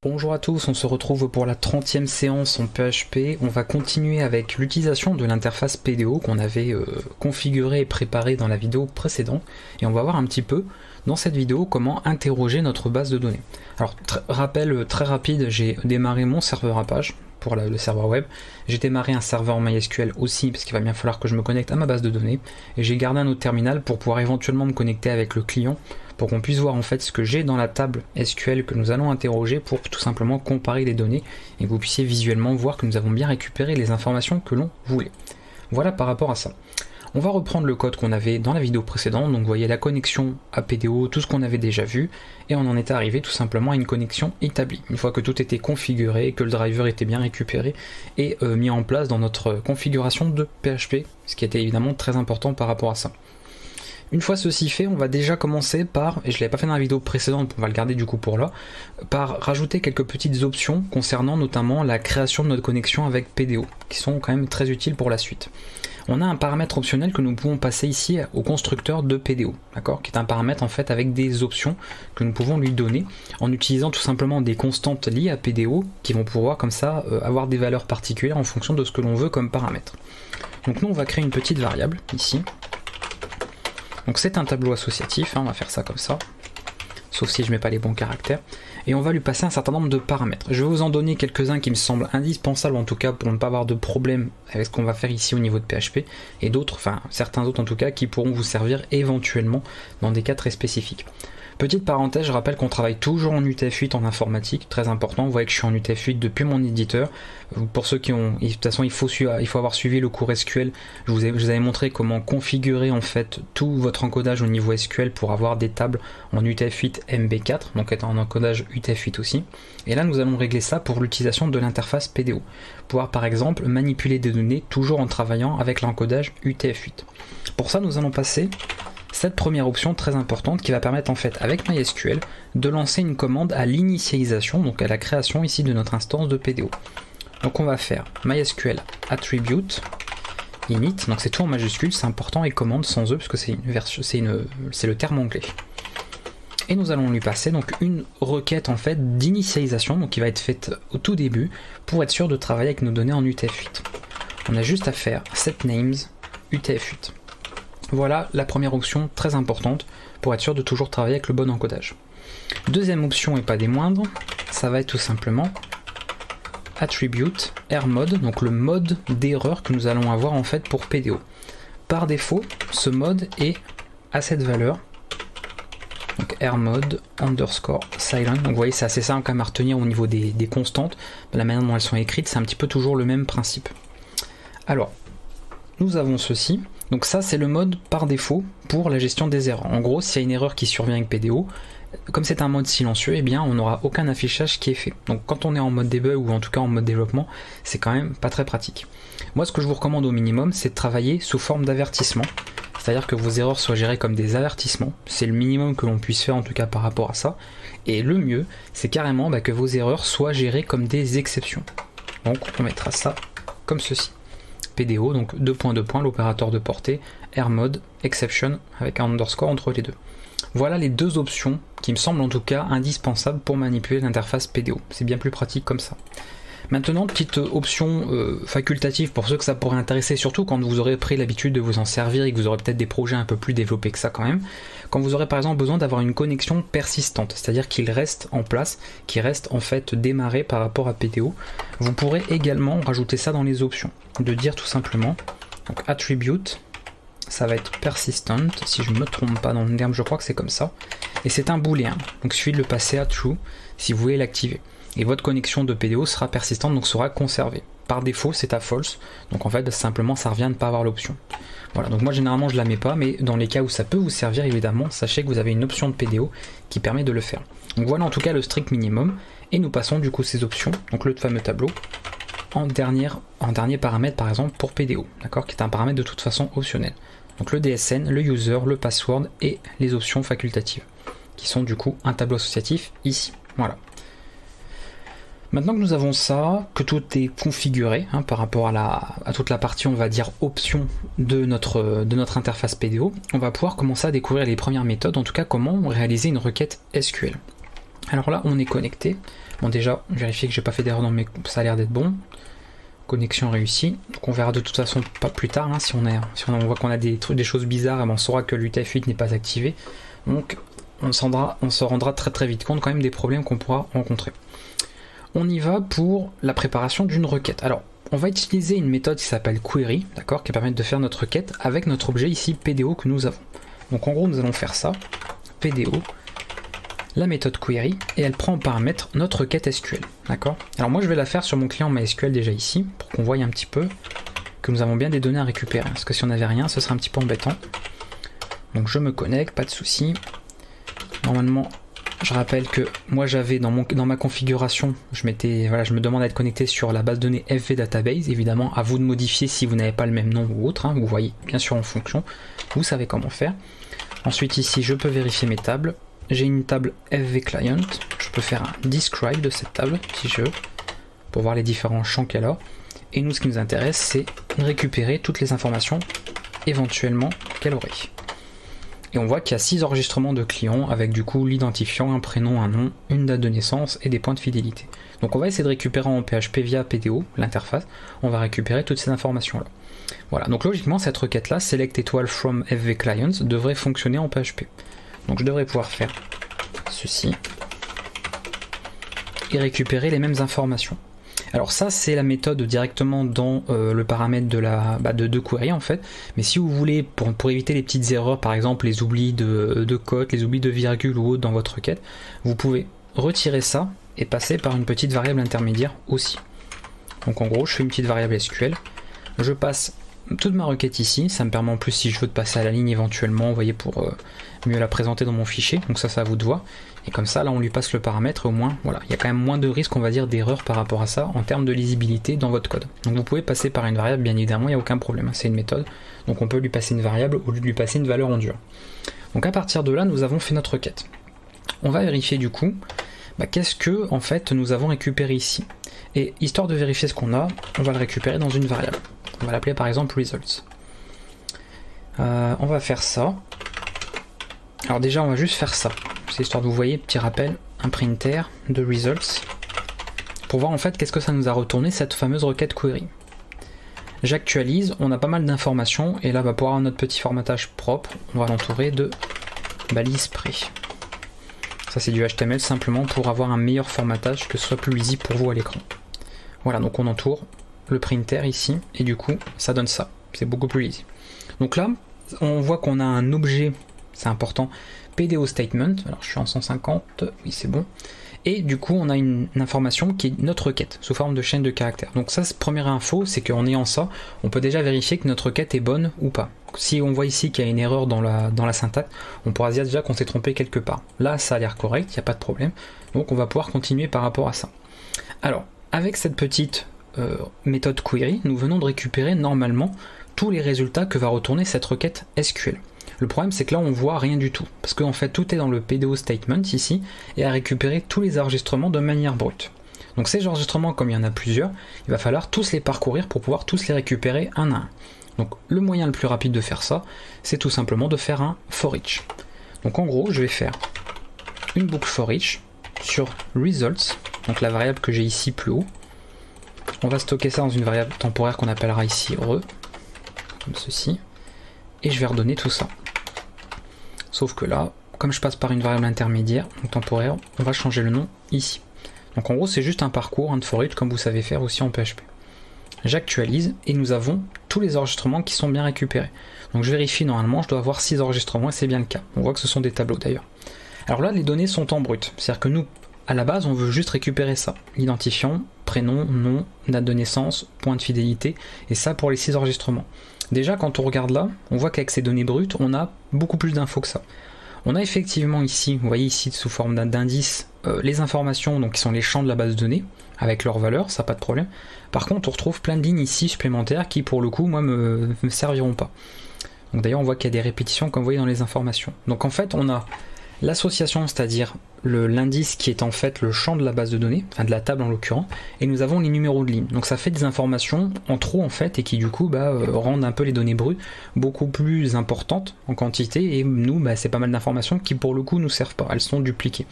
Bonjour à tous, on se retrouve pour la 30e séance en PHP. On va continuer avec l'utilisation de l'interface PDO qu'on avait configurée et préparée dans la vidéo précédente. Et on va voir un petit peu dans cette vidéo comment interroger notre base de données. Alors, rappel très rapide, j'ai démarré mon serveur Apache pour le serveur web. J'ai démarré un serveur MySQL aussi parce qu'il va bien falloir que je me connecte à ma base de données. Et j'ai gardé un autre terminal pour pouvoir éventuellement me connecter avec le client, pour qu'on puisse voir en fait ce que j'ai dans la table SQL que nous allons interroger pour tout simplement comparer les données et que vous puissiez visuellement voir que nous avons bien récupéré les informations que l'on voulait. Voilà par rapport à ça. On va reprendre le code qu'on avait dans la vidéo précédente, donc vous voyez la connexion à PDO, tout ce qu'on avait déjà vu, et on en était arrivé tout simplement à une connexion établie. Une fois que tout était configuré, que le driver était bien récupéré et mis en place dans notre configuration de PHP, ce qui était évidemment très important par rapport à ça. Une fois ceci fait, on va déjà commencer par, et je ne l'avais pas fait dans la vidéo précédente, on va le garder du coup pour là, par rajouter quelques petites options concernant notamment la création de notre connexion avec PDO, qui sont quand même très utiles pour la suite. On a un paramètre optionnel que nous pouvons passer ici au constructeur de PDO, d'accord, qui est un paramètre en fait avec des options que nous pouvons lui donner en utilisant tout simplement des constantes liées à PDO qui vont pouvoir comme ça avoir des valeurs particulières en fonction de ce que l'on veut comme paramètre. Donc nous on va créer une petite variable ici. Donc c'est un tableau associatif, hein, on va faire ça comme ça, sauf si je mets pas les bons caractères, et on va lui passer un certain nombre de paramètres. Je vais vous en donner quelques-uns qui me semblent indispensables en tout cas pour ne pas avoir de problème avec ce qu'on va faire ici au niveau de PHP, et d'autres, enfin certains autres en tout cas, qui pourront vous servir éventuellement dans des cas très spécifiques. Petite parenthèse, je rappelle qu'on travaille toujours en UTF-8 en informatique, très important, vous voyez que je suis en UTF-8 depuis mon éditeur. Pour ceux qui ont, de toute façon il faut avoir suivi le cours SQL, je vous avais montré comment configurer en fait tout votre encodage au niveau SQL pour avoir des tables en UTF-8 MB4, donc être en encodage UTF-8 aussi. Et là nous allons régler ça pour l'utilisation de l'interface PDO. Pouvoir par exemple manipuler des données toujours en travaillant avec l'encodage UTF-8. Pour ça nous allons passer cette première option très importante qui va permettre en fait avec MySQL de lancer une commande à l'initialisation, donc à la création ici de notre instance de PDO. Donc on va faire MySQL attribute init, donc c'est tout en majuscule, c'est important, et commande sans E parce que c'est le terme anglais. Et nous allons lui passer donc une requête en fait d'initialisation, donc qui va être faite au tout début pour être sûr de travailler avec nos données en UTF-8. On a juste à faire setNames UTF-8. Voilà la première option très importante pour être sûr de toujours travailler avec le bon encodage. Deuxième option et pas des moindres, ça va être tout simplement attribute rmod, donc le mode d'erreur que nous allons avoir en fait pour PDO. Par défaut, ce mode est à cette valeur, donc rmod underscore silent. Donc vous voyez, c'est assez simple quand même à retenir au niveau des constantes, de la manière dont elles sont écrites, c'est un petit peu toujours le même principe. Alors, nous avons ceci. Donc ça c'est le mode par défaut pour la gestion des erreurs. En gros, s'il y a une erreur qui survient avec PDO, comme c'est un mode silencieux, eh bien on n'aura aucun affichage qui est fait. Donc quand on est en mode debug ou en tout cas en mode développement, c'est quand même pas très pratique. Moi ce que je vous recommande au minimum, c'est de travailler sous forme d'avertissement. C'est-à-dire que vos erreurs soient gérées comme des avertissements. C'est le minimum que l'on puisse faire en tout cas par rapport à ça. Et le mieux, c'est carrément que vos erreurs soient gérées comme des exceptions. Donc on mettra ça comme ceci. PDO, donc 2.2, l'opérateur de portée, rmod, exception, avec un underscore entre les deux. Voilà les deux options qui me semblent en tout cas indispensables pour manipuler l'interface PDO. C'est bien plus pratique comme ça. Maintenant, petite option facultative pour ceux que ça pourrait intéresser, surtout quand vous aurez pris l'habitude de vous en servir et que vous aurez peut-être des projets un peu plus développés que ça quand même. Quand vous aurez par exemple besoin d'avoir une connexion persistante, c'est-à-dire qu'il reste en place, qu'il reste en fait démarré par rapport à PDO, vous pourrez également rajouter ça dans les options. De dire tout simplement, donc attribute, ça va être persistent, si je ne me trompe pas dans le terme, je crois que c'est comme ça, et c'est un booléen, donc il suffit de le passer à true si vous voulez l'activer. Et votre connexion de PDO sera persistante, donc sera conservée. Par défaut, c'est à false, donc en fait, simplement, ça revient de ne pas avoir l'option. Voilà, donc moi, généralement, je la mets pas, mais dans les cas où ça peut vous servir, évidemment, sachez que vous avez une option de PDO qui permet de le faire. Donc voilà, en tout cas, le strict minimum, et nous passons du coup ces options, donc le fameux tableau, en dernier paramètre, par exemple, pour PDO, d'accord, qui est un paramètre de toute façon optionnel. Donc le DSN, le user, le password et les options facultatives, qui sont du coup un tableau associatif ici. Voilà. Maintenant que nous avons ça, que tout est configuré par rapport à toute la partie on va dire option de notre interface PDO, on va pouvoir commencer à découvrir les premières méthodes, en tout cas comment réaliser une requête SQL. Alors là, on est connecté. Bon, déjà, vérifier que j'ai pas fait d'erreur dans mes... Ça a l'air d'être bon. Connexion réussie. Donc on verra de toute façon pas plus tard. Hein, si on voit qu'on a des choses bizarres, on saura que l'UTF-8 n'est pas activé. Donc on se rendra très très vite compte quand même des problèmes qu'on pourra rencontrer. On y va pour la préparation d'une requête. Alors, on va utiliser une méthode qui s'appelle query, d'accord, qui permet de faire notre requête avec notre objet ici PDO que nous avons. Donc en gros, nous allons faire ça, PDO, la méthode query, et elle prend en paramètre notre requête SQL, d'accord. Alors moi, je vais la faire sur mon client MySQL déjà ici, pour qu'on voie un petit peu que nous avons bien des données à récupérer, parce que si on n'avait rien, ce serait un petit peu embêtant. Donc je me connecte, pas de souci. Normalement, je rappelle que moi j'avais dans ma configuration, je me demande d'être connecté sur la base de données FV Database. Évidemment, à vous de modifier si vous n'avez pas le même nom ou autre. Hein, vous voyez bien sûr en fonction. Vous savez comment faire. Ensuite ici, je peux vérifier mes tables. J'ai une table FV Client. Je peux faire un describe de cette table si je veux, pour voir les différents champs qu'elle a. Et nous, ce qui nous intéresse, c'est de récupérer toutes les informations éventuellement qu'elle aurait. Et on voit qu'il y a 6 enregistrements de clients avec du coup l'identifiant, un prénom, un nom, une date de naissance et des points de fidélité. Donc on va essayer de récupérer en PHP via PDO, l'interface, on va récupérer toutes ces informations là. Voilà, donc logiquement cette requête là, select étoile from FV clients, devrait fonctionner en PHP. Donc je devrais pouvoir faire ceci et récupérer les mêmes informations. Alors ça c'est la méthode directement dans le paramètre de query en fait, mais si vous voulez, pour éviter les petites erreurs, par exemple les oublis de cote, les oublis de virgule ou autre dans votre requête, vous pouvez retirer ça et passer par une petite variable intermédiaire aussi. Donc en gros je fais une petite variable SQL, je passe toute ma requête ici, ça me permet en plus si je veux de passer à la ligne éventuellement, vous voyez, pour mieux la présenter dans mon fichier, donc ça à vous de voir. Et comme ça, là, on lui passe le paramètre, et au moins, voilà, il y a quand même moins de risques, on va dire, d'erreur par rapport à ça, en termes de lisibilité dans votre code. Donc vous pouvez passer par une variable, bien évidemment, il n'y a aucun problème, c'est une méthode, donc on peut lui passer une variable au lieu de lui passer une valeur en dur. Donc à partir de là, nous avons fait notre requête. On va vérifier du coup, qu'est-ce que, en fait, nous avons récupéré ici. Et histoire de vérifier ce qu'on a, on va le récupérer dans une variable. On va l'appeler par exemple results. On va faire ça. Alors déjà, on va juste faire ça. C'est histoire de vous voyez, petit rappel, un printer de results pour voir en fait qu'est-ce que ça nous a retourné cette fameuse requête query. J'actualise, on a pas mal d'informations et là, pour avoir notre petit formatage propre, on va l'entourer de balises pré. Ça c'est du HTML simplement pour avoir un meilleur formatage, que ce soit plus lisible pour vous à l'écran. Voilà, donc on entoure le printer ici et du coup ça donne ça, c'est beaucoup plus lisible. Donc là, on voit qu'on a un objet, c'est important, PDO statement, alors je suis en 150, oui c'est bon, et du coup on a une information qui est notre requête sous forme de chaîne de caractères. Donc ça, première info, c'est qu'en ayant ça, on peut déjà vérifier que notre requête est bonne ou pas. Si on voit ici qu'il y a une erreur dans la syntaxe, on pourra se dire déjà qu'on s'est trompé quelque part. Là ça a l'air correct, il n'y a pas de problème, donc on va pouvoir continuer par rapport à ça. Alors, avec cette petite méthode query, nous venons de récupérer normalement tous les résultats que va retourner cette requête SQL. Le problème c'est que là on voit rien du tout, parce qu'en fait tout est dans le PDO statement ici, et à récupérer tous les enregistrements de manière brute. Donc ces enregistrements, comme il y en a plusieurs, il va falloir tous les parcourir pour pouvoir tous les récupérer un à un. Donc le moyen le plus rapide de faire ça, c'est tout simplement de faire un for each. Donc en gros je vais faire une boucle for each sur results, donc la variable que j'ai ici plus haut. On va stocker ça dans une variable temporaire qu'on appellera ici re, comme ceci, et je vais redonner tout ça. Sauf que là, comme je passe par une variable intermédiaire, donc temporaire, on va changer le nom ici. Donc en gros c'est juste un parcours, un for each, comme vous savez faire aussi en PHP. J'actualise et nous avons tous les enregistrements qui sont bien récupérés. Donc je vérifie, normalement je dois avoir 6 enregistrements et c'est bien le cas. On voit que ce sont des tableaux d'ailleurs. Alors là les données sont en brut, c'est-à-dire que nous, à la base, on veut juste récupérer ça. L'identifiant, prénom, nom, date de naissance, point de fidélité, et ça pour les 6 enregistrements. Déjà, quand on regarde là, on voit qu'avec ces données brutes, on a beaucoup plus d'infos que ça. On a effectivement ici, vous voyez ici, sous forme d'indice, les informations, donc qui sont les champs de la base de données, avec leurs valeurs, ça pas de problème. Par contre, on retrouve plein de lignes ici supplémentaires qui, pour le coup, moi, me serviront pas. Donc d'ailleurs, on voit qu'il y a des répétitions, comme vous voyez dans les informations. Donc en fait, on a l'association, c'est-à-dire l'indice qui est en fait le champ de la base de données, enfin de la table en l'occurrence, et nous avons les numéros de ligne. Donc ça fait des informations en trop en fait, et qui du coup rendent un peu les données brutes beaucoup plus importantes en quantité, et nous c'est pas mal d'informations qui pour le coup nous servent pas, elles sont dupliquées.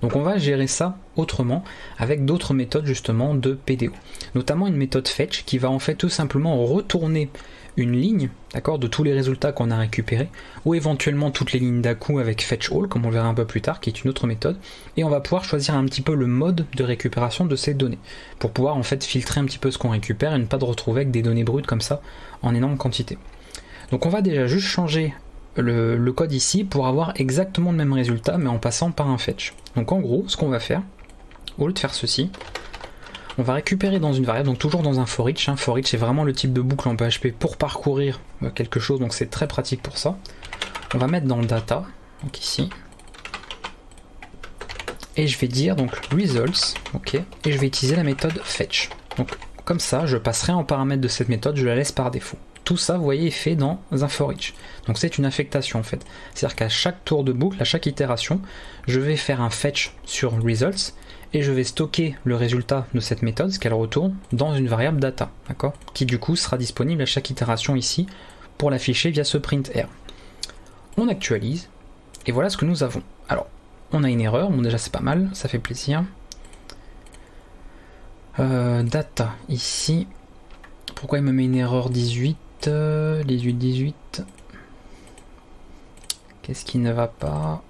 Donc on va gérer ça autrement avec d'autres méthodes justement de PDO, notamment une méthode fetch qui va en fait tout simplement retourner une ligne, d'accord, de tous les résultats qu'on a récupérés, ou éventuellement toutes les lignes d'à coup avec fetch all, comme on le verra un peu plus tard, qui est une autre méthode, et on va pouvoir choisir un petit peu le mode de récupération de ces données, pour pouvoir en fait filtrer un petit peu ce qu'on récupère et ne pas de retrouver avec des données brutes comme ça en énorme quantité. Donc on va déjà juste changer le code ici pour avoir exactement le même résultat, mais en passant par un fetch. Donc en gros, ce qu'on va faire, au lieu de faire ceci, on va récupérer dans une variable, donc toujours dans un for each. For each c'est vraiment le type de boucle en PHP pour parcourir quelque chose, donc c'est très pratique pour ça. On va mettre dans data, donc ici, et je vais dire donc results, ok, et je vais utiliser la méthode fetch. Donc comme ça, je passerai en paramètre de cette méthode, je la laisse par défaut. Tout ça, vous voyez, est fait dans un for each. Donc c'est une affectation en fait. C'est-à-dire qu'à chaque tour de boucle, à chaque itération, je vais faire un fetch sur results, et je vais stocker le résultat de cette méthode, ce qu'elle retourne, dans une variable data, d'accord, qui du coup sera disponible à chaque itération ici, pour l'afficher via ce printr. On actualise, et voilà ce que nous avons. Alors, on a une erreur, bon déjà c'est pas mal, ça fait plaisir. Data, ici, pourquoi il me met une erreur 18, 18. Qu'est-ce qui ne va pas?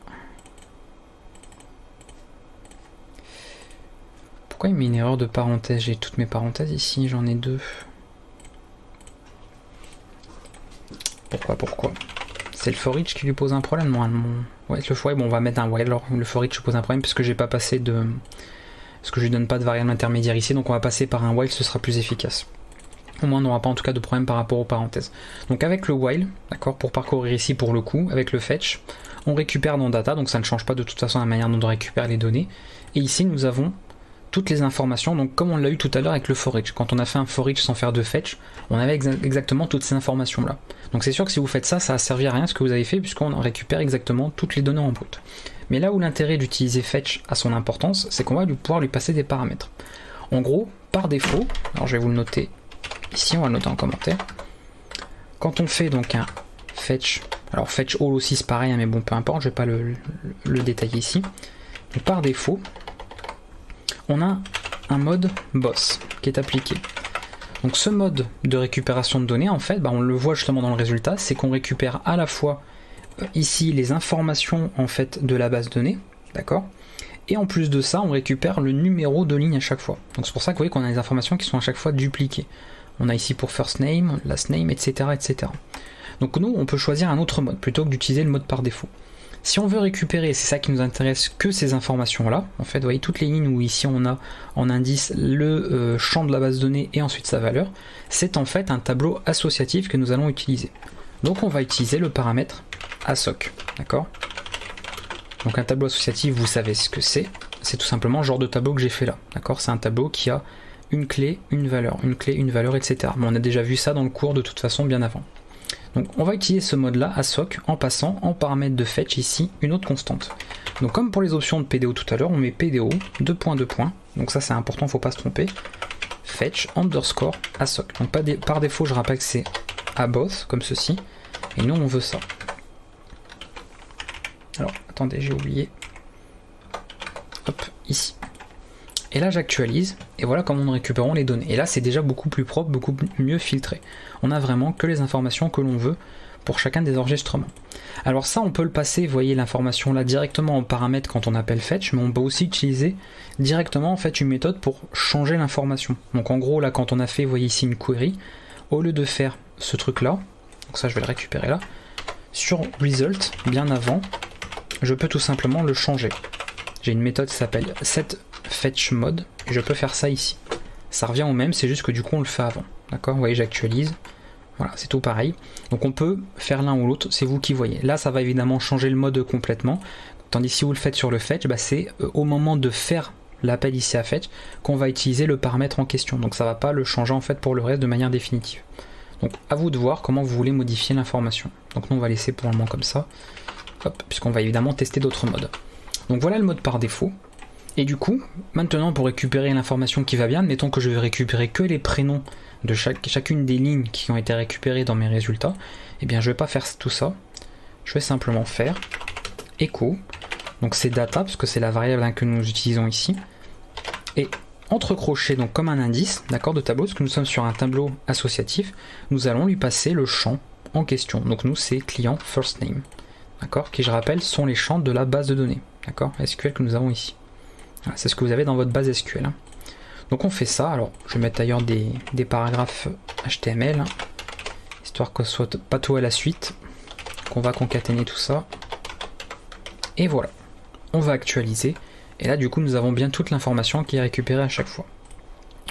Pourquoi il met une erreur de parenthèse? J'ai toutes mes parenthèses ici, j'en ai deux. Pourquoi? C'est le for each qui lui pose un problème normalement. Ouais, bon, on va mettre un while, alors le for each pose un problème parce que j'ai pas passé de... Parce que je lui donne pas de variable intermédiaire ici, donc on va passer par un while, ce sera plus efficace. Au moins on n'aura pas en tout cas de problème par rapport aux parenthèses. Donc avec le while, d'accord, pour parcourir ici pour le coup, avec le fetch, on récupère dans data, donc ça ne change pas de toute façon la manière dont on récupère les données. Et ici nous avons toutes les informations, donc comme on l'a eu tout à l'heure avec le for each. Quand on a fait un for each sans faire de fetch, on avait exactement toutes ces informations là. Donc c'est sûr que si vous faites ça, ça va servir à rien ce que vous avez fait, puisqu'on récupère exactement toutes les données en brut. Mais là où l'intérêt d'utiliser fetch a son importance, c'est qu'on va pouvoir lui passer des paramètres. En gros, par défaut, alors je vais vous le noter ici, on va le noter en commentaire. Quand on fait donc un fetch, alors fetch all aussi c'est pareil, mais bon peu importe, je vais pas le détailler ici. Donc par défaut, on a un mode boss qui est appliqué. Donc ce mode de récupération de données, en fait, on le voit justement dans le résultat, c'est qu'on récupère à la fois ici les informations en fait de la base de données, d'accord, et en plus de ça, on récupère le numéro de ligne à chaque fois. Donc c'est pour ça que vous voyez qu'on a des informations qui sont à chaque fois dupliquées. On a ici pour first name, last name, etc., etc. Donc nous, on peut choisir un autre mode plutôt que d'utiliser le mode par défaut. Si on veut récupérer, c'est ça qui nous intéresse, que ces informations-là, en fait, vous voyez toutes les lignes où ici on a en indice le champ de la base de données et ensuite sa valeur, c'est en fait un tableau associatif que nous allons utiliser. Donc on va utiliser le paramètre assoc, d'accord? Donc un tableau associatif, vous savez ce que c'est tout simplement le genre de tableau que j'ai fait là, d'accord? C'est un tableau qui a une clé, une valeur, etc. Mais on a déjà vu ça dans le cours de toute façon bien avant. Donc on va utiliser ce mode là, assoc, en passant en paramètre de fetch ici une autre constante. Donc comme pour les options de PDO tout à l'heure, on met PDO, deux points, donc ça c'est important, faut pas se tromper, fetch underscore assoc. Donc par défaut je rappelle que c'est aboth, comme ceci, et nous on veut ça. Alors attendez, j'ai oublié, hop, ici. Et là j'actualise, et voilà comment nous récupérons les données. Et là c'est déjà beaucoup plus propre, beaucoup mieux filtré. On a vraiment que les informations que l'on veut pour chacun des enregistrements. Alors ça on peut le passer, vous voyez l'information là directement en paramètre quand on appelle fetch, mais on peut aussi utiliser directement en fait une méthode pour changer l'information. Donc en gros là quand on a fait, vous voyez ici une query, au lieu de faire ce truc là, donc ça je vais le récupérer là, sur result, bien avant, je peux tout simplement le changer. J'ai une méthode qui s'appelle setFetchMode et je peux faire ça ici. Ça revient au même, c'est juste que du coup on le fait avant. D'accord? Vous voyez, j'actualise. Voilà, c'est tout pareil. Donc on peut faire l'un ou l'autre, c'est vous qui voyez. Là, ça va évidemment changer le mode complètement. Tandis que si vous le faites sur le fetch, c'est au moment de faire l'appel ici à fetch qu'on va utiliser le paramètre en question. Donc ça ne va pas le changer en fait pour le reste de manière définitive. Donc à vous de voir comment vous voulez modifier l'information. Donc nous on va laisser pour le moment comme ça. puisqu'on va évidemment tester d'autres modes. Donc voilà le mode par défaut. Et du coup, maintenant pour récupérer l'information qui va bien, admettons que je vais récupérer que les prénoms de chacune des lignes qui ont été récupérées dans mes résultats, et bien je vais pas faire tout ça. Je vais simplement faire echo, donc c'est data, parce que c'est la variable que nous utilisons ici, et entre crochets, donc comme un indice, d'accord, de tableau, parce que nous sommes sur un tableau associatif, nous allons lui passer le champ en question. Donc nous c'est client first name, d'accord, qui je rappelle sont les champs de la base de données, d'accord, SQL que nous avons ici. Voilà, c'est ce que vous avez dans votre base SQL. Hein. Donc on fait ça. Alors je vais mettre d'ailleurs des paragraphes HTML, hein, histoire que ce soit pas tout à la suite. Qu'on va concaténer tout ça. Et voilà. On va actualiser. Et là du coup nous avons bien toute l'information qui est récupérée à chaque fois.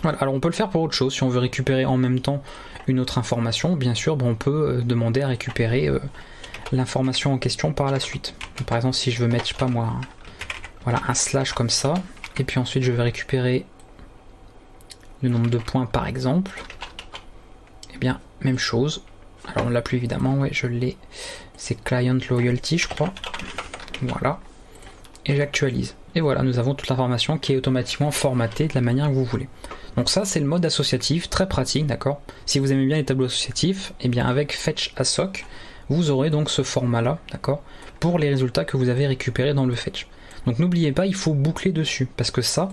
Voilà. Alors on peut le faire pour autre chose. Si on veut récupérer en même temps une autre information, bien sûr, on peut demander à récupérer l'information en question par la suite. Donc, par exemple si je veux mettre, je sais pas moi, voilà, un slash comme ça, et puis ensuite je vais récupérer le nombre de points par exemple, et bien même chose. Alors on l'a plus évidemment, ouais je l'ai, c'est client loyalty je crois, voilà, et j'actualise, et voilà, nous avons toute l'information qui est automatiquement formatée de la manière que vous voulez. Donc ça c'est le mode associatif, très pratique, d'accord. Si vous aimez bien les tableaux associatifs, et bien avec fetch assoc, vous aurez donc ce format là, d'accord, pour les résultats que vous avez récupérés dans le fetch. Donc n'oubliez pas, il faut boucler dessus, parce que ça,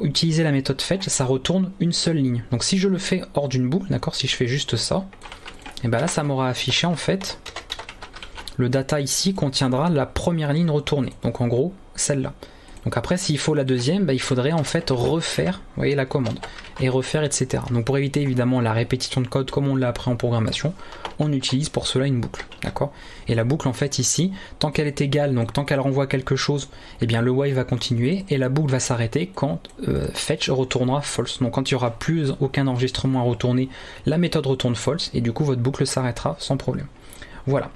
utiliser la méthode fetch, ça retourne une seule ligne. Donc si je le fais hors d'une boucle, d'accord, si je fais juste ça, et bien là ça m'aura affiché en fait, le data ici contiendra la première ligne retournée, donc en gros celle-là. Donc après s'il faut la deuxième, il faudrait en fait refaire, vous voyez, la commande, et refaire etc. Donc pour éviter évidemment la répétition de code comme on l'a appris en programmation, on utilise pour cela une boucle, d'accord. Et la boucle en fait ici, tant qu'elle est égale, donc tant qu'elle renvoie quelque chose, et bien le while va continuer et la boucle va s'arrêter quand fetch retournera false. Donc quand il n'y aura plus aucun enregistrement à retourner, la méthode retourne false et du coup votre boucle s'arrêtera sans problème. Voilà.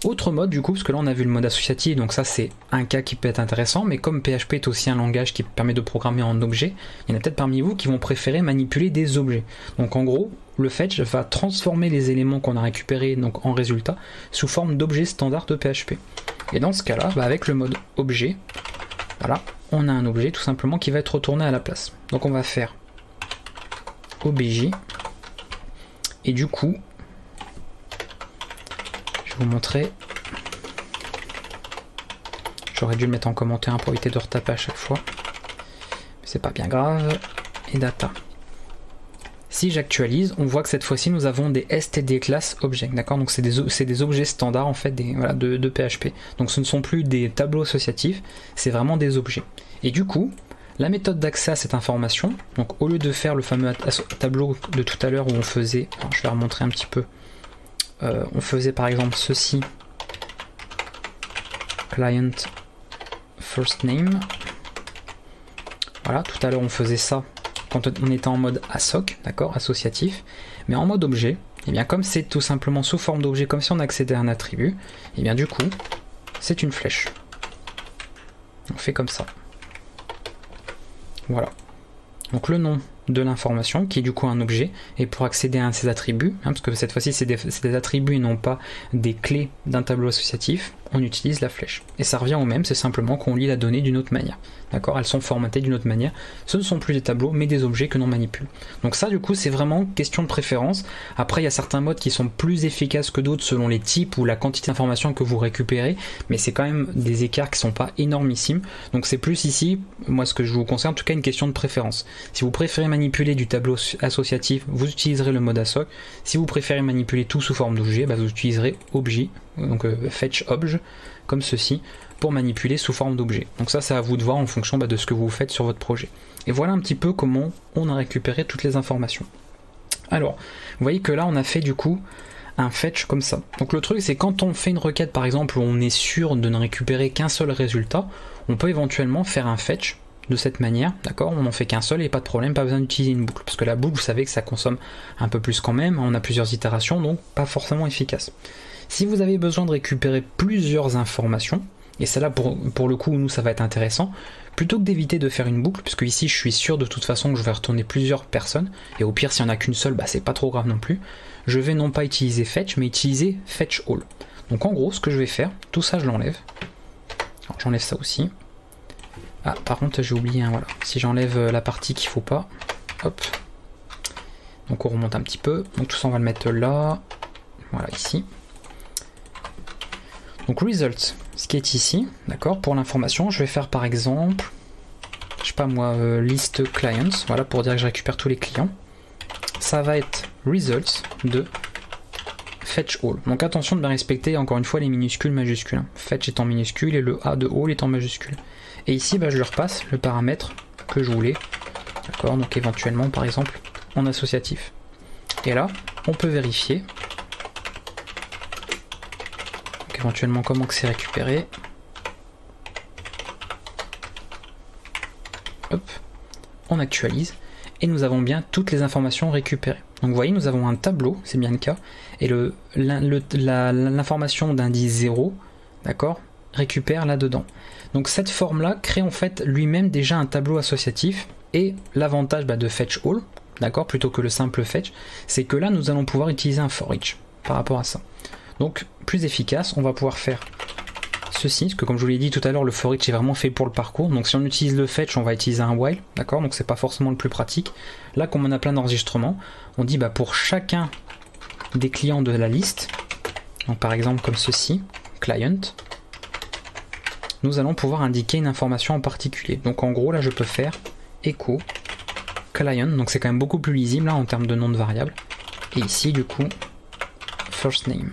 Autre mode du coup, parce que là on a vu le mode associatif, donc ça c'est un cas qui peut être intéressant, mais comme PHP est aussi un langage qui permet de programmer en objet, il y en a peut-être parmi vous qui vont préférer manipuler des objets. Donc en gros, le fetch va transformer les éléments qu'on a récupérés donc en résultat sous forme d'objets standards de PHP. Et dans ce cas-là, avec le mode objet, voilà, on a un objet tout simplement qui va être retourné à la place. Donc on va faire obj, et du coup, vous montrer, j'aurais dû le mettre en commentaire pour éviter de retaper à chaque fois, mais c'est pas bien grave. Et data, si j'actualise, on voit que cette fois-ci nous avons des std class object, d'accord, donc c'est des objets standards en fait voilà, de PHP, donc ce ne sont plus des tableaux associatifs, c'est vraiment des objets. Et du coup la méthode d'accès à cette information, donc au lieu de faire le fameux tableau de tout à l'heure où on faisait, alors je vais remontrer un petit peu, on faisait par exemple ceci, client first name, voilà, tout à l'heure on faisait ça quand on était en mode assoc, d'accord, associatif, mais en mode objet, et bien comme c'est tout simplement sous forme d'objet, comme si on accédait à un attribut, et bien du coup c'est une flèche, on fait comme ça, voilà, donc le nom de l'information qui est du coup un objet, et pour accéder à un de ces attributs, parce que cette fois-ci c'est des attributs et non pas des clés d'un tableau associatif, on utilise la flèche. Et ça revient au même, c'est simplement qu'on lit la donnée d'une autre manière. D'accord, elles sont formatées d'une autre manière. Ce ne sont plus des tableaux, mais des objets que l'on manipule. Donc ça, du coup, c'est vraiment question de préférence. Après, il y a certains modes qui sont plus efficaces que d'autres selon les types ou la quantité d'informations que vous récupérez, mais c'est quand même des écarts qui sont pas énormissimes. Donc c'est plus ici, moi ce que je vous conseille, en tout cas une question de préférence. Si vous préférez manipuler du tableau associatif, vous utiliserez le mode assoc. Si vous préférez manipuler tout sous forme d'objet, vous utiliserez objet, donc fetch obj, comme ceci, pour manipuler sous forme d'objet. Donc ça c'est à vous de voir en fonction de ce que vous faites sur votre projet. Et voilà un petit peu comment on a récupéré toutes les informations. Alors, vous voyez que là on a fait du coup un fetch comme ça. Donc le truc c'est quand on fait une requête par exemple où on est sûr de ne récupérer qu'un seul résultat, on peut éventuellement faire un fetch de cette manière, d'accord, on n'en fait qu'un seul et pas de problème, pas besoin d'utiliser une boucle, parce que la boucle vous savez que ça consomme un peu plus quand même, on a plusieurs itérations donc pas forcément efficace. Si vous avez besoin de récupérer plusieurs informations, et celle-là pour le coup nous ça va être intéressant, plutôt que d'éviter de faire une boucle, puisque ici je suis sûr de toute façon que je vais retourner plusieurs personnes, et au pire s'il n'y en a qu'une seule, c'est pas trop grave non plus, je vais non pas utiliser fetch, mais utiliser fetch all. Donc en gros, ce que je vais faire, tout ça je l'enlève. Alors j'enlève ça aussi. Ah, par contre j'ai oublié, hein, voilà. Si j'enlève la partie qu'il faut pas, hop. Donc on remonte un petit peu. Donc tout ça on va le mettre là. Voilà, ici. Donc result, ce qui est ici, d'accord, pour l'information, je vais faire par exemple, je sais pas moi, list clients, voilà, pour dire que je récupère tous les clients. Ça va être results de fetch all. Donc attention de bien respecter encore une fois les minuscules, majuscules. Fetch est en minuscule et le A de all est en majuscule. Et ici, bah, je leur passe le paramètre que je voulais, d'accord, donc éventuellement par exemple en associatif. Et là, on peut vérifier. Donc éventuellement comment que c'est récupéré. Hop, on actualise. Et nous avons bien toutes les informations récupérées. Donc vous voyez, nous avons un tableau, c'est bien le cas, et l'information d'indice 0, d'accord, récupère là-dedans. Donc cette forme-là crée en fait lui-même déjà un tableau associatif, et l'avantage de fetch all, d'accord, plutôt que le simple fetch, c'est que là nous allons pouvoir utiliser un for each par rapport à ça. Donc plus efficace, on va pouvoir faire ceci, parce que comme je vous l'ai dit tout à l'heure, le for each est vraiment fait pour le parcours. Donc si on utilise le fetch, on va utiliser un while, d'accord, donc c'est pas forcément le plus pratique. Là, comme on a plein d'enregistrements, on dit pour chacun des clients de la liste, donc par exemple comme ceci, client, nous allons pouvoir indiquer une information en particulier. Donc en gros là je peux faire echo client, donc c'est quand même beaucoup plus lisible là, en termes de nom de variable. Et ici du coup first name.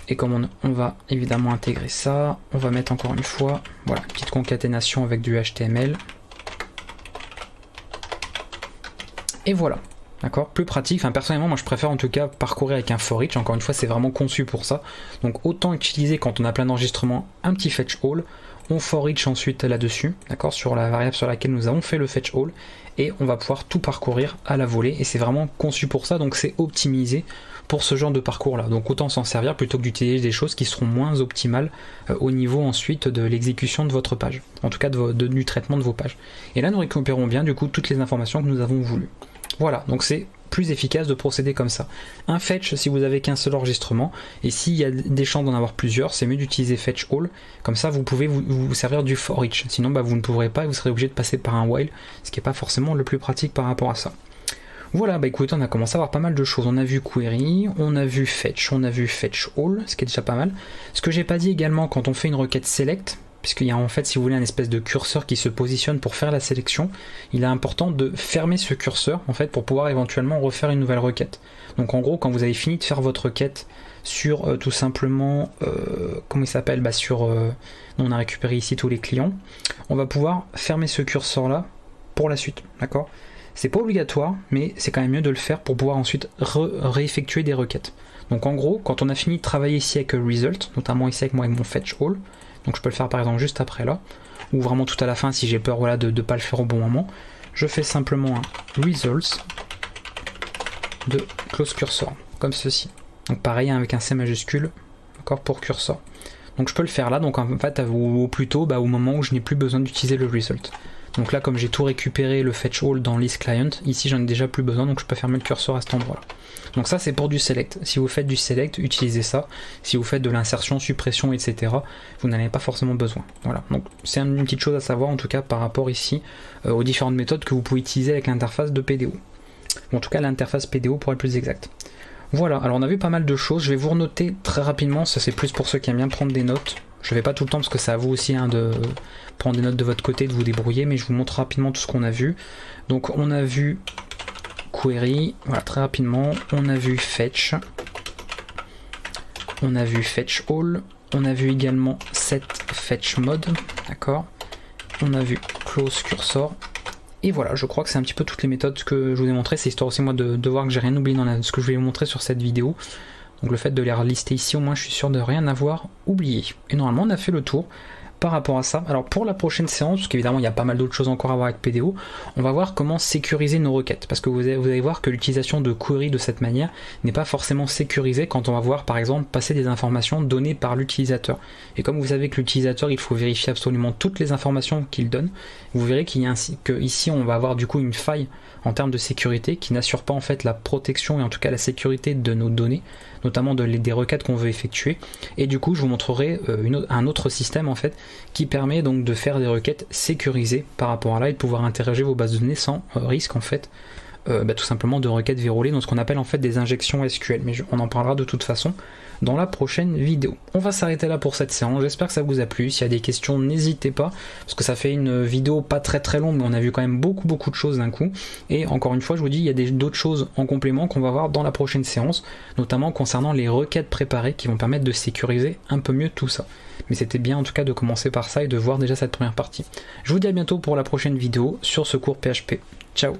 Et comme on va évidemment intégrer ça, on va mettre encore une fois, voilà, petite concaténation avec du HTML. Et voilà, d'accord, plus pratique. Enfin, personnellement, moi je préfère en tout cas parcourir avec un for each. Encore une fois, c'est vraiment conçu pour ça. Donc autant utiliser quand on a plein d'enregistrements un petit fetch all. On for each ensuite là-dessus, d'accord, sur la variable sur laquelle nous avons fait le fetch all. Et on va pouvoir tout parcourir à la volée. Et c'est vraiment conçu pour ça, donc c'est optimisé pour ce genre de parcours là, donc autant s'en servir plutôt que d'utiliser des choses qui seront moins optimales au niveau ensuite de l'exécution de votre page, en tout cas du traitement de vos pages. Et là nous récupérons bien du coup toutes les informations que nous avons voulu. Voilà, donc c'est plus efficace de procéder comme ça. Un fetch si vous avez qu'un seul enregistrement, et s'il y a des chances d'en avoir plusieurs, c'est mieux d'utiliser fetch all, comme ça vous pouvez vous servir du for each, sinon vous ne pourrez pas et vous serez obligé de passer par un while, ce qui n'est pas forcément le plus pratique par rapport à ça. Voilà, écoutez, on a commencé à avoir pas mal de choses. On a vu query, on a vu fetch, on a vu fetch all, ce qui est déjà pas mal. Ce que j'ai pas dit également, quand on fait une requête select, puisqu'il y a en fait, si vous voulez, un espèce de curseur qui se positionne pour faire la sélection, il est important de fermer ce curseur, en fait, pour pouvoir éventuellement refaire une nouvelle requête. Donc en gros, quand vous avez fini de faire votre requête sur tout simplement, comment il s'appelle, on a récupéré ici tous les clients, on va pouvoir fermer ce curseur-là pour la suite, d'accord ? C'est pas obligatoire, mais c'est quand même mieux de le faire pour pouvoir ensuite réeffectuer des requêtes. Donc en gros, quand on a fini de travailler ici avec result, notamment ici avec moi avec mon fetch all, donc je peux le faire par exemple juste après là, ou vraiment tout à la fin si j'ai peur voilà, de ne pas le faire au bon moment, je fais simplement un results de close cursor, comme ceci. Donc pareil avec un C majuscule, encore pour cursor. Donc je peux le faire là, donc en fait ou plutôt au moment où je n'ai plus besoin d'utiliser le result. Donc là, comme j'ai tout récupéré, le fetch all dans list client, ici j'en ai déjà plus besoin, donc je peux fermer le curseur à cet endroit-là. Donc ça, c'est pour du select. Si vous faites du select, utilisez ça. Si vous faites de l'insertion, suppression, etc., vous n'en avez pas forcément besoin. Voilà. Donc c'est une petite chose à savoir, en tout cas, par rapport ici aux différentes méthodes que vous pouvez utiliser avec l'interface de PDO. Bon, en tout cas, l'interface PDO pour être plus exact. Voilà. Alors on a vu pas mal de choses. Je vais vous renoter très rapidement. Ça, c'est plus pour ceux qui aiment bien prendre des notes. Je ne vais pas tout le temps parce que c'est à vous aussi de prendre des notes de votre côté, de vous débrouiller, mais je vous montre rapidement tout ce qu'on a vu. Donc on a vu query, voilà très rapidement, on a vu fetch, on a vu fetch all, on a vu également set fetch mode, d'accord, on a vu close cursor, et voilà, je crois que c'est un petit peu toutes les méthodes que je vous ai montrées, c'est histoire aussi moi de voir que j'ai rien oublié dans ce que je vais vous montrer sur cette vidéo. Donc le fait de les relister ici, au moins je suis sûr de rien avoir oublié. Et normalement on a fait le tour. par rapport à ça. Alors pour la prochaine séance, parce qu'évidemment il y a pas mal d'autres choses encore à voir avec PDO, on va voir comment sécuriser nos requêtes, parce que vous allez voir que l'utilisation de query de cette manière n'est pas forcément sécurisée quand on va voir par exemple passer des informations données par l'utilisateur. Et comme vous savez que l'utilisateur, il faut vérifier absolument toutes les informations qu'il donne, vous verrez qu'il y a ici on va avoir du coup une faille en termes de sécurité qui n'assure pas en fait la protection et en tout cas la sécurité de nos données, notamment des requêtes qu'on veut effectuer. Et du coup je vous montrerai un autre système en fait qui permet donc de faire des requêtes sécurisées par rapport à là et de pouvoir interroger vos bases de données sans risque en fait tout simplement de requêtes verrouillées, dans ce qu'on appelle en fait des injections SQL, mais on en parlera de toute façon dans la prochaine vidéo. On va s'arrêter là pour cette séance, j'espère que ça vous a plu. S'il y a des questions, n'hésitez pas, parce que ça fait une vidéo pas très longue, mais on a vu quand même beaucoup de choses d'un coup. Et encore une fois, je vous dis, il y a d'autres choses en complément qu'on va voir dans la prochaine séance, notamment concernant les requêtes préparées qui vont permettre de sécuriser un peu mieux tout ça. Mais c'était bien en tout cas de commencer par ça et de voir déjà cette première partie. Je vous dis à bientôt pour la prochaine vidéo sur ce cours PHP. Ciao!